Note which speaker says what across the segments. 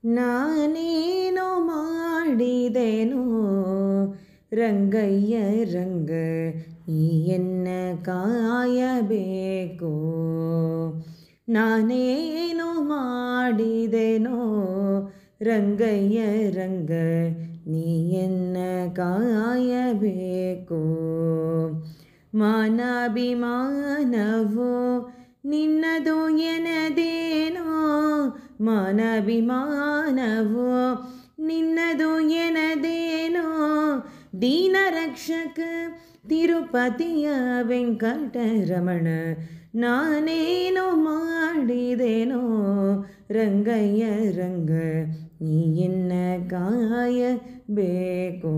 Speaker 1: ನಾನೇನು ಮಾಡಿದೆನೋ ರಂಗಯ್ಯ ರಂಗ ನೀಯನ್ನ ಕಾಯಬೇಕು. ನಾನೇನು ಮಾಡಿದೆನೋ ರಂಗಯ್ಯ ರಂಗ ನೀಯನ್ನ ಕಾಯಬೇಕು. ಮಾನಾಭಿಮಾನವೋ ನಿನ್ನದು ಎನದೇನೋ, ಮಾನಾಭಿಮಾನವೋ ನಿನ್ನದು ಎನದೇನೋ, ದೀನ ರಕ್ಷಕ ತಿರುಪತಿಯ ವೆಂಕಟರಮಣ ನಾನೇನು ಮಾಡಿದೆನೋ ರಂಗಯ್ಯ ರಂಗ ನೀಯನ್ನ ಕಾಯಬೇಕು.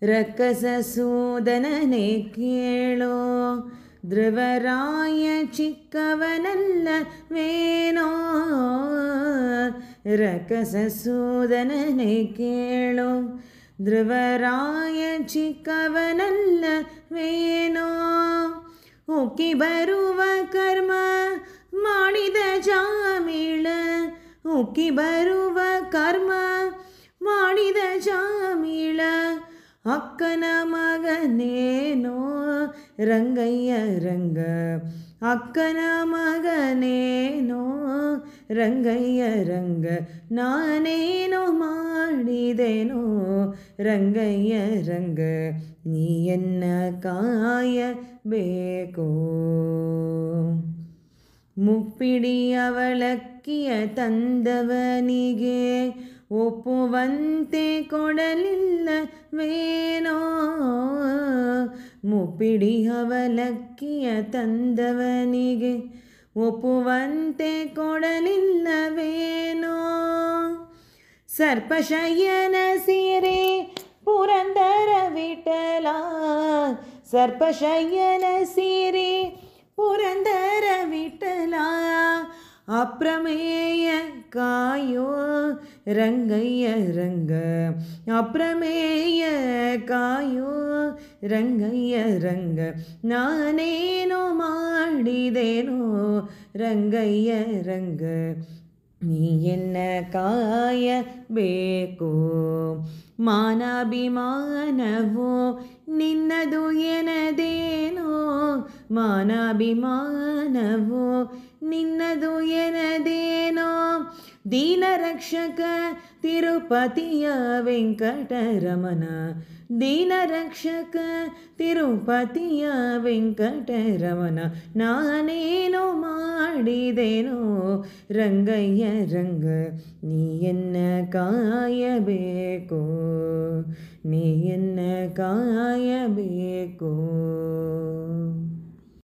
Speaker 1: ರಕ್ಕಸ ಸೂದನನೇ ಕೇಳೋ ಧ್ರುವರಾಯ ಚಿಕ್ಕವನಲ್ಲವೇನೋ, ರಕ್ಕಸ ಸೂದನನೇ ಕೇಳೋ ಧ್ರುವರಾಯ ಚಿಕ್ಕವನಲ್ಲವೇನೋ. ಉಕ್ಕಿ ಬರುವ ಕರ್ಮ ಮಾಡಿದ ಜಾಮೀಳ, ಉಕ್ಕಿ ಬರುವ ಕರ್ಮ ಮಾಡಿದ ಜಾಮೀಳ, ಅಕ್ಕನ ಮಗನೇನೋ ರಂಗಯ್ಯ ರಂಗ, ಅಕ್ಕನ ಮಗನೇನೋ ರಂಗಯ್ಯ ರಂಗ ನಾನೇನು ಮಾಡಿದೆನೋ ರಂಗಯ್ಯ ರಂಗ ನೀಯನ್ನ ಕಾಯಬೇಕು. ಮುಪ್ಪಿಡಿ ಅವಲಕ್ಕಿಯ ತಂದವನಿಗೆ ಒಪ್ಪುವಂತೆ ಕೊಡಲಿಲ್ಲವೇನೋ, ಮುಪ್ಪಿಡಿ ಅವಲಕ್ಕಿಯ ತಂದವನಿಗೆ ಒಪ್ಪುವಂತೆ ಕೊಡಲಿಲ್ಲವೇನೋ. ಸರ್ಪಶಯನ ಸೀರೆ ಪುರಂದರ ವಿಠಲ, ಸರ್ಪಶಯನ ಸೀರೆ ಪುರಂದರ ವಿಠಲ, ಅಪ್ರಮೇಯ ಕಾಯೋ ರಂಗಯ್ಯ ರಂಗ, ಅಪ್ರಮೇಯ ಕಾಯೋ ರಂಗಯ್ಯ ರಂಗ ನಾನೇನು ಮಾಡಿದೆನೋ ರಂಗಯ್ಯ ರಂಗ ನೀಯನ್ನ ಕಾಯಬೇಕು. ಮಾನಾಭಿಮಾನವೋ ನಿನ್ನದು ಎನದೇನೋ, ಮಾನಾಭಿಮಾನವೋ ನಿನ್ನದು ಎನದೇನೋ, ದೀನ ರಕ್ಷಕ ತಿರುಪತಿಯ ವೆಂಕಟರಮಣ, ದೀನ ರಕ್ಷಕ ತಿರುಪತಿಯ ವೆಂಕಟರಮಣ ನಾನೇನು ಮಾಡಿದೆನೋ ರಂಗಯ್ಯ ರಂಗ ನೀಯನ್ನ ಕಾಯಬೇಕು, ನೀಯನ್ನ ಕಾಯಬೇಕು.